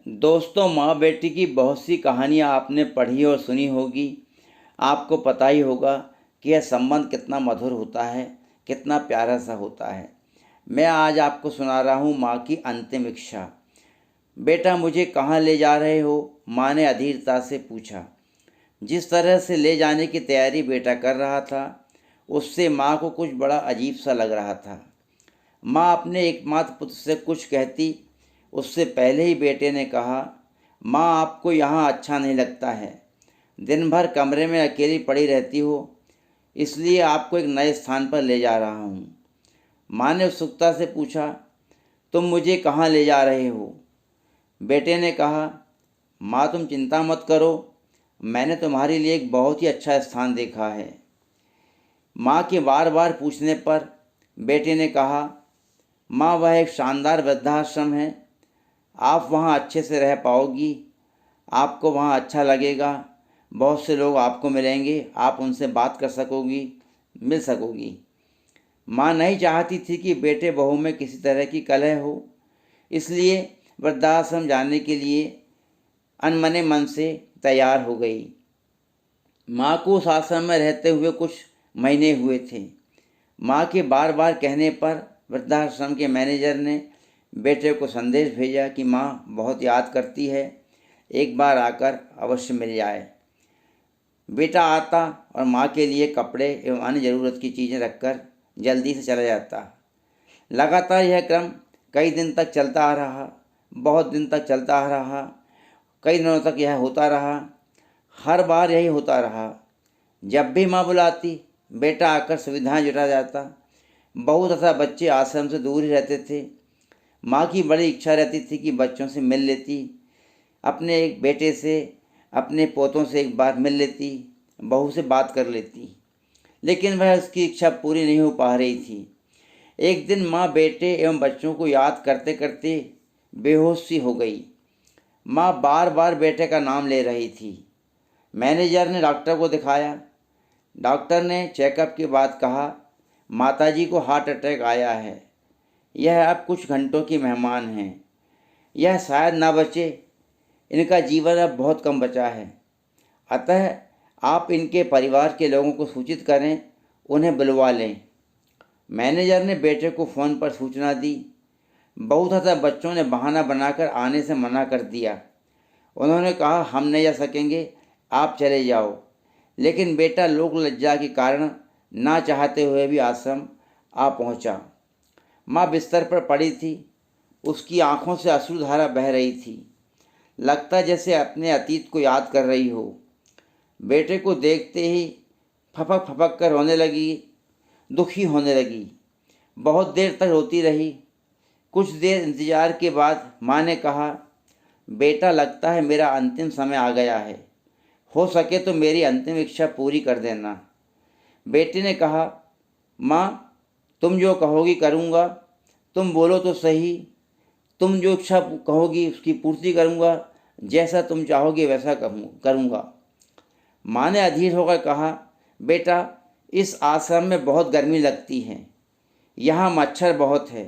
दोस्तों, माँ बेटी की बहुत सी कहानियाँ आपने पढ़ी और सुनी होगी। आपको पता ही होगा कि यह संबंध कितना मधुर होता है, कितना प्यारा सा होता है। मैं आज आपको सुना रहा हूँ माँ की अंतिम इच्छा। बेटा, मुझे कहाँ ले जा रहे हो? माँ ने अधीरता से पूछा। जिस तरह से ले जाने की तैयारी बेटा कर रहा था, उससे माँ को कुछ बड़ा अजीब सा लग रहा था। माँ अपने एकमात्र पुत्र से कुछ कहती उससे पहले ही बेटे ने कहा, माँ, आपको यहाँ अच्छा नहीं लगता है। दिन भर कमरे में अकेली पड़ी रहती हो, इसलिए आपको एक नए स्थान पर ले जा रहा हूँ। माँ ने उत्सुकता से पूछा, तुम मुझे कहाँ ले जा रहे हो? बेटे ने कहा, माँ, तुम चिंता मत करो, मैंने तुम्हारे लिए एक बहुत ही अच्छा स्थान देखा है। माँ के बार बार पूछने पर बेटे ने कहा, माँ, वह एक शानदार वृद्धाश्रम है। आप वहाँ अच्छे से रह पाओगी, आपको वहाँ अच्छा लगेगा। बहुत से लोग आपको मिलेंगे, आप उनसे बात कर सकोगी, मिल सकोगी। माँ नहीं चाहती थी कि बेटे बहू में किसी तरह की कलह हो, इसलिए वृद्धाश्रम जाने के लिए अनमने मन से तैयार हो गई। माँ को उस आश्रम में रहते हुए कुछ महीने हुए थे। माँ के बार बार कहने पर वृद्धाश्रम के मैनेजर ने बेटे को संदेश भेजा कि माँ बहुत याद करती है, एक बार आकर अवश्य मिल जाए। बेटा आता और माँ के लिए कपड़े एवं अन्य ज़रूरत की चीज़ें रखकर जल्दी से चला जाता। लगातार यह क्रम कई दिन तक चलता आ रहा, बहुत दिन तक चलता आ रहा, कई दिनों तक यह होता रहा। हर बार यही होता रहा। जब भी माँ बुलाती, बेटा आकर सुविधाएं जुटा जाता। बहुत तथा बच्चे आश्रम से दूर ही रहते थे। माँ की बड़ी इच्छा रहती थी कि बच्चों से मिल लेती, अपने एक बेटे से, अपने पोतों से एक बार मिल लेती, बहू से बात कर लेती, लेकिन वह उसकी इच्छा पूरी नहीं हो पा रही थी। एक दिन माँ बेटे एवं बच्चों को याद करते करते बेहोश सी हो गई। माँ बार बार बेटे का नाम ले रही थी। मैनेजर ने डॉक्टर को दिखाया। डॉक्टर ने चेकअप के बाद कहा, माताजी को हार्ट अटैक आया है। यह अब कुछ घंटों की मेहमान हैं। यह शायद ना बचे। इनका जीवन अब बहुत कम बचा है। अतः आप इनके परिवार के लोगों को सूचित करें, उन्हें बुलवा लें। मैनेजर ने बेटे को फ़ोन पर सूचना दी। बहू तथा बच्चों ने बहाना बनाकर आने से मना कर दिया। उन्होंने कहा, हम नहीं जा सकेंगे, आप चले जाओ। लेकिन बेटा लोक लज्जा के कारण ना चाहते हुए भी आश्रम आ पहुंचा। माँ बिस्तर पर पड़ी थी। उसकी आंखों से अश्रुधारा बह रही थी। लगता जैसे अपने अतीत को याद कर रही हो। बेटे को देखते ही फपक फपक कर रोने लगी, दुखी होने लगी। बहुत देर तक रोती रही। कुछ देर इंतजार के बाद माँ ने कहा, बेटा, लगता है मेरा अंतिम समय आ गया है। हो सके तो मेरी अंतिम इच्छा पूरी कर देना। बेटे ने कहा, माँ, तुम जो कहोगी करूँगा। तुम बोलो तो सही। तुम जो इच्छा कहोगी उसकी पूर्ति करूँगा। जैसा तुम चाहोगे वैसा करूँगा। माँ ने अधीर होकर कहा, बेटा, इस आश्रम में बहुत गर्मी लगती है। यहाँ मच्छर बहुत है।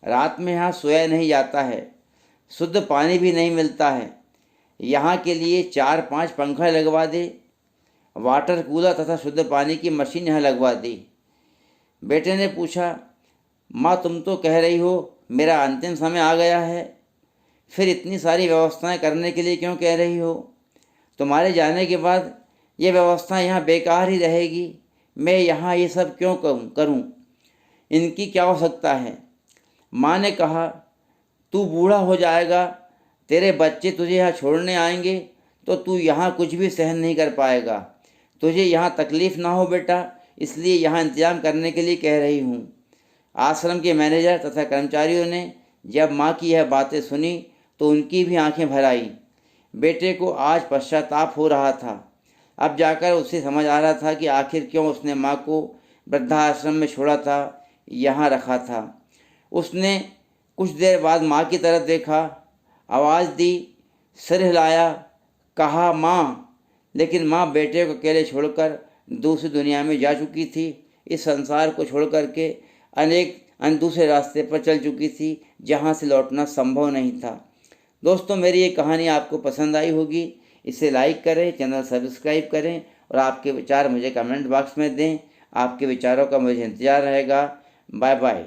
रात में यहाँ सोया नहीं जाता है। शुद्ध पानी भी नहीं मिलता है। यहाँ के लिए 4-5 पंखा लगवा दे। वाटर कूलर तथा शुद्ध पानी की मशीन यहाँ लगवा दी। बेटे ने पूछा, माँ, तुम तो कह रही हो मेरा अंतिम समय आ गया है, फिर इतनी सारी व्यवस्थाएं करने के लिए क्यों कह रही हो? तुम्हारे जाने के बाद ये व्यवस्था यहाँ बेकार ही रहेगी। मैं यहाँ ये सब क्यों करूँ? इनकी क्या आवश्यकता है? माँ ने कहा, तू बूढ़ा हो जाएगा, तेरे बच्चे तुझे यहाँ छोड़ने आएंगे तो तू यहाँ कुछ भी सहन नहीं कर पाएगा। तुझे यहाँ तकलीफ़ ना हो बेटा, इसलिए यहाँ इंतज़ाम करने के लिए कह रही हूँ। आश्रम के मैनेजर तथा कर्मचारियों ने जब माँ की यह बातें सुनी तो उनकी भी आंखें भर आई। बेटे को आज पश्चाताप हो रहा था। अब जाकर उसे समझ आ रहा था कि आखिर क्यों उसने माँ को वृद्धाश्रम में छोड़ा था, यहाँ रखा था। उसने कुछ देर बाद माँ की तरफ देखा, आवाज़ दी, सिर हिलाया, कहा, माँ। लेकिन माँ बेटे को अकेले छोड़कर दूसरी दुनिया में जा चुकी थी। इस संसार को छोड़ करके अनेक दूसरे रास्ते पर चल चुकी थी, जहाँ से लौटना संभव नहीं था। दोस्तों, मेरी ये कहानी आपको पसंद आई होगी, इसे लाइक करें, चैनल सब्सक्राइब करें और आपके विचार मुझे कमेंट बॉक्स में दें। आपके विचारों का मुझे इंतज़ार रहेगा। Bye bye.